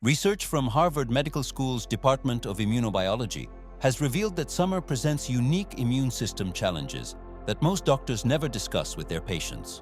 Research from Harvard Medical School's Department of Immunobiology has revealed that summer presents unique immune system challenges that most doctors never discuss with their patients.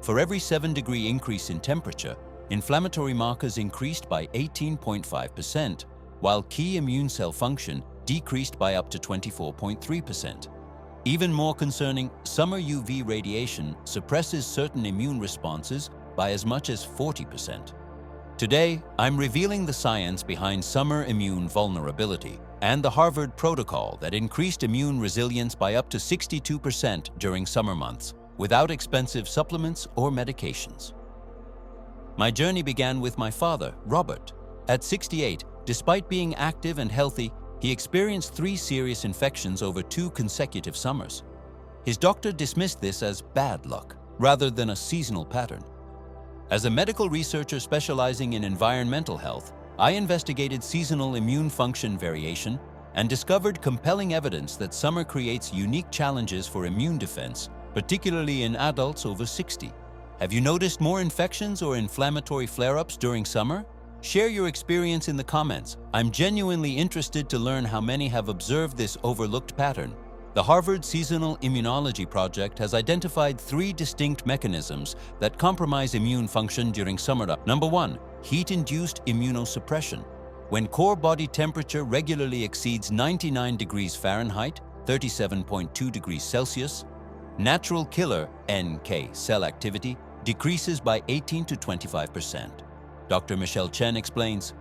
For every 7-degree increase in temperature, inflammatory markers increased by 18.5%, while key immune cell function decreased by up to 24.3%. Even more concerning, summer UV radiation suppresses certain immune responses by as much as 40%. Today, I'm revealing the science behind summer immune vulnerability and the Harvard protocol that increased immune resilience by up to 62% during summer months, without expensive supplements or medications. My journey began with my father, Robert. At 68, despite being active and healthy, he experienced 3 serious infections over 2 consecutive summers. His doctor dismissed this as bad luck, rather than a seasonal pattern. As a medical researcher specializing in environmental health, I investigated seasonal immune function variation and discovered compelling evidence that summer creates unique challenges for immune defense, particularly in adults over 60. Have you noticed more infections or inflammatory flare-ups during summer? Share your experience in the comments. I'm genuinely interested to learn how many have observed this overlooked pattern. The Harvard Seasonal Immunology Project has identified 3 distinct mechanisms that compromise immune function during summer. Number 1, heat-induced immunosuppression. When core body temperature regularly exceeds 99 degrees Fahrenheit, 37.2 degrees Celsius, natural killer NK cell activity decreases by 18 to 25%. Dr. Michelle Chen explains,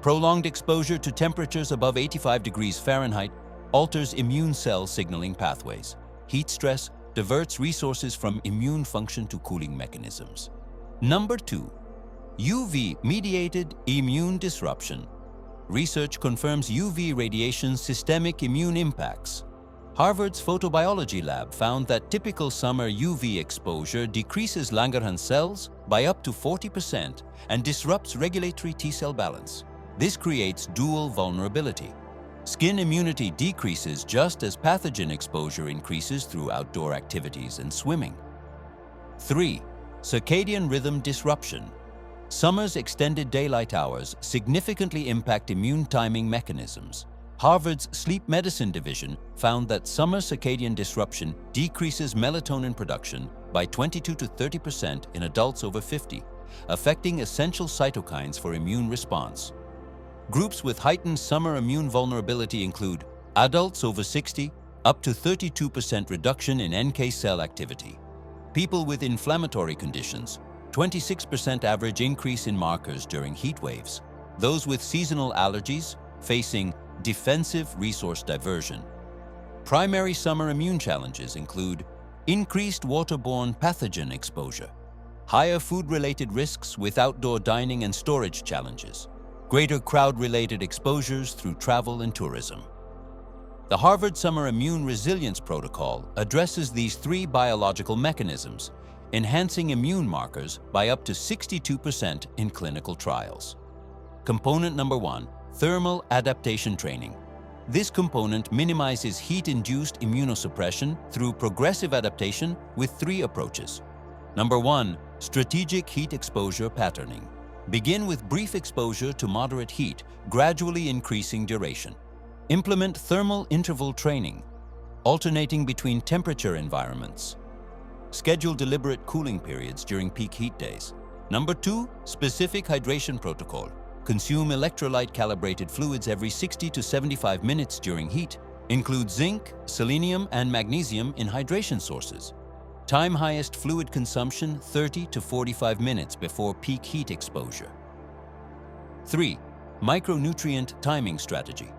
prolonged exposure to temperatures above 85 degrees Fahrenheit alters immune cell signaling pathways. Heat stress diverts resources from immune function to cooling mechanisms. Number 2, UV-mediated immune disruption. Research confirms UV radiation's systemic immune impacts. Harvard's photobiology lab found that typical summer UV exposure decreases Langerhans cells by up to 40% and disrupts regulatory T-cell balance. This creates dual vulnerability. Skin immunity decreases just as pathogen exposure increases through outdoor activities and swimming. 3. Circadian rhythm disruption. Summer's extended daylight hours significantly impact immune timing mechanisms. Harvard's Sleep Medicine Division found that summer circadian disruption decreases melatonin production by 22 to 30% in adults over 50, affecting essential cytokines for immune response. Groups with heightened summer immune vulnerability include adults over 60, up to 32% reduction in NK cell activity. People with inflammatory conditions, 26% average increase in markers during heat waves. Those with seasonal allergies facing defensive resource diversion. Primary summer immune challenges include increased waterborne pathogen exposure, higher food-related risks with outdoor dining and storage challenges, greater crowd-related exposures through travel and tourism. The Harvard Summer Immune Resilience Protocol addresses these 3 biological mechanisms, enhancing immune markers by up to 62% in clinical trials. Component number 1, thermal adaptation training. This component minimizes heat-induced immunosuppression through progressive adaptation with 3 approaches. Number 1, strategic heat exposure patterning. Begin with brief exposure to moderate heat, gradually increasing duration. Implement thermal interval training, alternating between temperature environments. Schedule deliberate cooling periods during peak heat days. Number 2, specific hydration protocol. Consume electrolyte-calibrated fluids every 60 to 75 minutes during heat. Include zinc, selenium, and magnesium in hydration sources. Time highest fluid consumption 30 to 45 minutes before peak heat exposure. 3. Micronutrient timing strategy.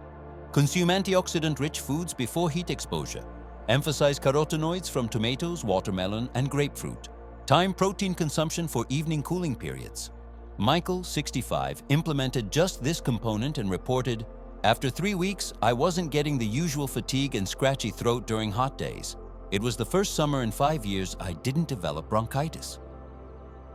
Consume antioxidant-rich foods before heat exposure. Emphasize carotenoids from tomatoes, watermelon, and grapefruit. Time protein consumption for evening cooling periods. Michael, 65, implemented just this component and reported, "After 3 weeks, I wasn't getting the usual fatigue and scratchy throat during hot days. It was the first summer in 5 years I didn't develop bronchitis."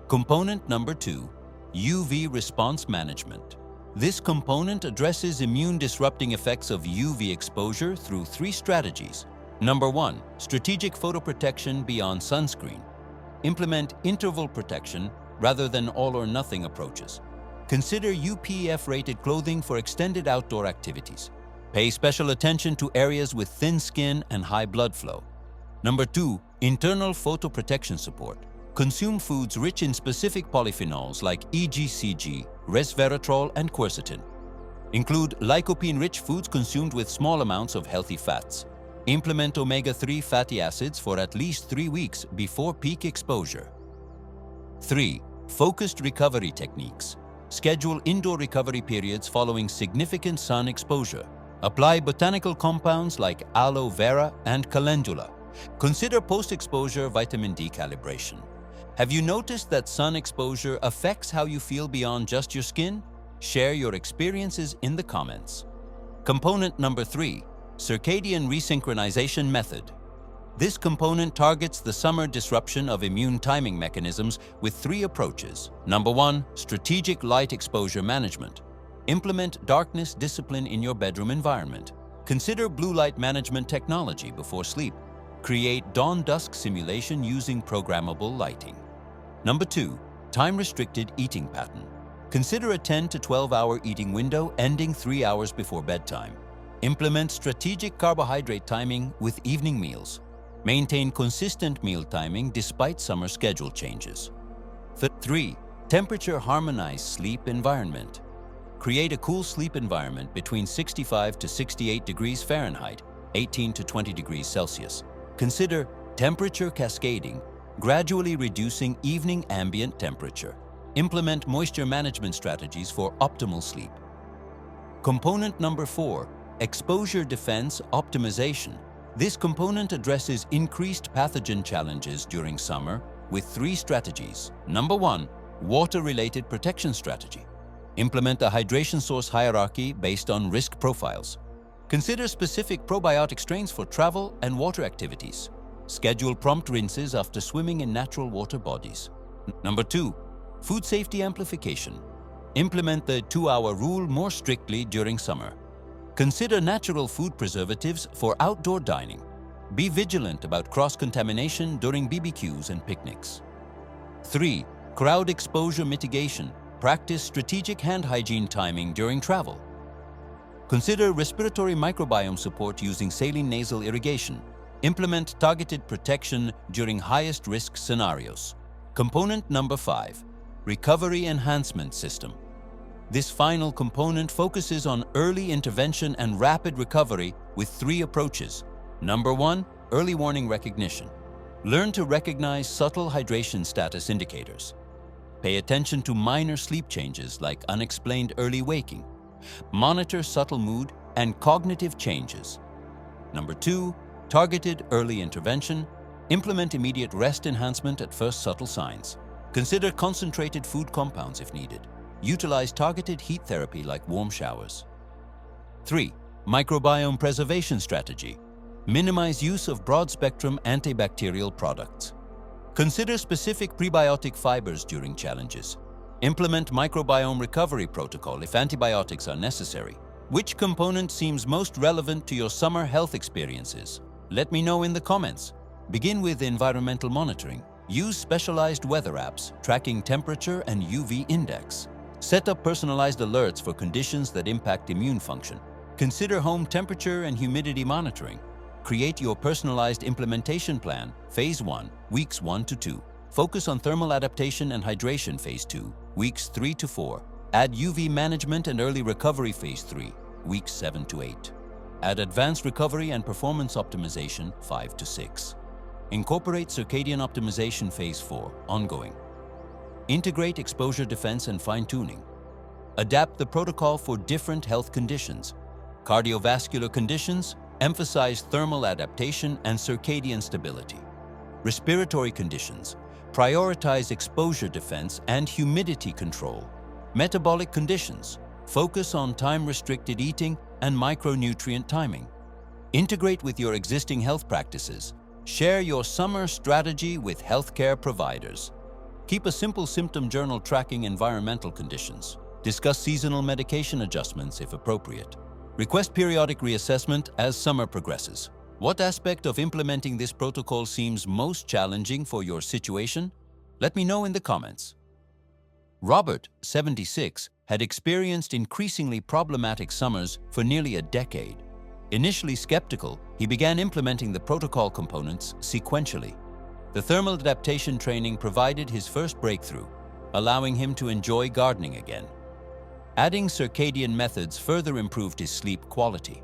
Component number 2, UV response management. This component addresses immune-disrupting effects of UV exposure through 3 strategies. Number 1, strategic photoprotection beyond sunscreen. Implement interval protection rather than all-or-nothing approaches. Consider UPF-rated clothing for extended outdoor activities. Pay special attention to areas with thin skin and high blood flow. Number 2, internal photoprotection support. Consume foods rich in specific polyphenols like EGCG, resveratrol, and quercetin. Include lycopene-rich foods consumed with small amounts of healthy fats. Implement omega-3 fatty acids for at least 3 weeks before peak exposure. 3. Focused recovery techniques. Schedule indoor recovery periods following significant sun exposure. Apply botanical compounds like aloe vera and calendula. Consider post-exposure vitamin D calibration. Have you noticed that sun exposure affects how you feel beyond just your skin? Share your experiences in the comments. Component number 3, circadian resynchronization method. This component targets the summer disruption of immune timing mechanisms with 3 approaches. Number 1, strategic light exposure management. Implement darkness discipline in your bedroom environment. Consider blue light management technology before sleep. Create dawn-dusk simulation using programmable lighting. Number 2, time-restricted eating pattern. Consider a 10 to 12-hour eating window ending 3 hours before bedtime. Implement strategic carbohydrate timing with evening meals. Maintain consistent meal timing despite summer schedule changes. 3. Temperature-harmonized sleep environment. Create a cool sleep environment between 65 to 68 degrees Fahrenheit, 18 to 20 degrees Celsius. Consider temperature cascading, gradually reducing evening ambient temperature. Implement moisture management strategies for optimal sleep. Component number 4, exposure defense optimization. This component addresses increased pathogen challenges during summer with 3 strategies. Number 1, water-related protection strategy. Implement a hydration source hierarchy based on risk profiles. Consider specific probiotic strains for travel and water activities. Schedule prompt rinses after swimming in natural water bodies. Number 2, food safety amplification. Implement the 2-hour rule more strictly during summer. Consider natural food preservatives for outdoor dining. Be vigilant about cross-contamination during BBQs and picnics. 3. Crowd exposure mitigation. Practice strategic hand hygiene timing during travel. Consider respiratory microbiome support using saline nasal irrigation. Implement targeted protection during highest risk scenarios. Component number 5, recovery enhancement system. This final component focuses on early intervention and rapid recovery with 3 approaches. Number 1, early warning recognition. Learn to recognize subtle hydration status indicators. Pay attention to minor sleep changes like unexplained early waking. Monitor subtle mood and cognitive changes. Number 2, targeted early intervention. Implement immediate rest enhancement at first subtle signs. Consider concentrated food compounds if needed. Utilize targeted heat therapy like warm showers. 3. Microbiome preservation strategy. Minimize use of broad-spectrum antibacterial products. Consider specific prebiotic fibers during challenges. Implement microbiome recovery protocol if antibiotics are necessary. Which component seems most relevant to your summer health experiences? Let me know in the comments. Begin with environmental monitoring. Use specialized weather apps tracking temperature and UV index. Set up personalized alerts for conditions that impact immune function. Consider home temperature and humidity monitoring. Create your personalized implementation plan, Phase 1, weeks 1 to 2. Focus on thermal adaptation and hydration, Phase 2, weeks 3 to 4. Add UV management and early recovery, Phase 3, weeks 7 to 8. Add advanced recovery and performance optimization, 5 to 6. Incorporate circadian optimization, Phase 4, ongoing. Integrate exposure defense and fine-tuning. Adapt the protocol for different health conditions. Cardiovascular conditions, emphasize thermal adaptation and circadian stability. Respiratory conditions, prioritize exposure defense and humidity control. Metabolic conditions, focus on time-restricted eating and micronutrient timing. Integrate with your existing health practices. Share your summer strategy with healthcare providers. Keep a simple symptom journal tracking environmental conditions. Discuss seasonal medication adjustments if appropriate. Request periodic reassessment as summer progresses. What aspect of implementing this protocol seems most challenging for your situation? Let me know in the comments. Robert, 76, had experienced increasingly problematic summers for nearly a decade. Initially skeptical, he began implementing the protocol components sequentially. The thermal adaptation training provided his first breakthrough, allowing him to enjoy gardening again. Adding circadian methods further improved his sleep quality.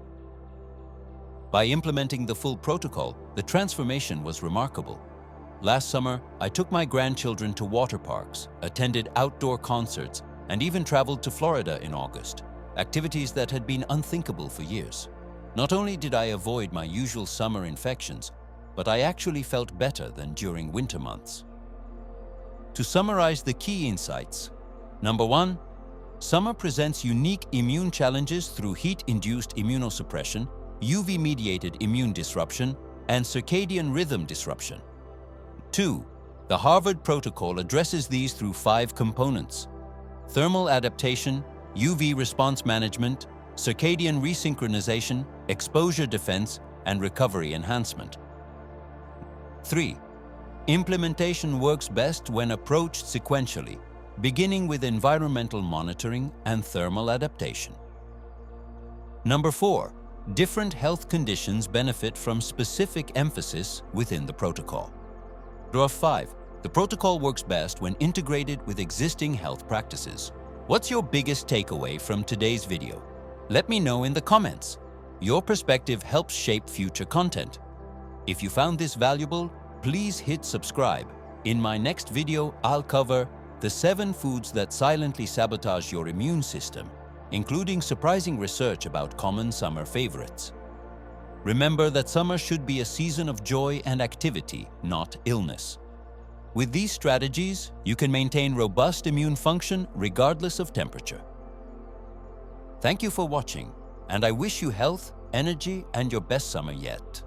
By implementing the full protocol, the transformation was remarkable. Last summer, I took my grandchildren to water parks, attended outdoor concerts, and even traveled to Florida in August, activities that had been unthinkable for years. Not only did I avoid my usual summer infections, but I actually felt better than during winter months. To summarize the key insights: number 1, summer presents unique immune challenges through heat-induced immunosuppression, UV-mediated immune disruption, and circadian rhythm disruption. 2, the Harvard Protocol addresses these through 5 components: thermal adaptation, UV response management, circadian resynchronization, exposure defense, and recovery enhancement. 3, implementation works best when approached sequentially, beginning with environmental monitoring and thermal adaptation. Number 4, different health conditions benefit from specific emphasis within the protocol. Number 5, the protocol works best when integrated with existing health practices. What's your biggest takeaway from today's video? Let me know in the comments. Your perspective helps shape future content. If you found this valuable, please hit subscribe. In my next video, I'll cover the 7 foods that silently sabotage your immune system, including surprising research about common summer favorites. Remember that summer should be a season of joy and activity, not illness. With these strategies, you can maintain robust immune function regardless of temperature. Thank you for watching, and I wish you health, energy, and your best summer yet.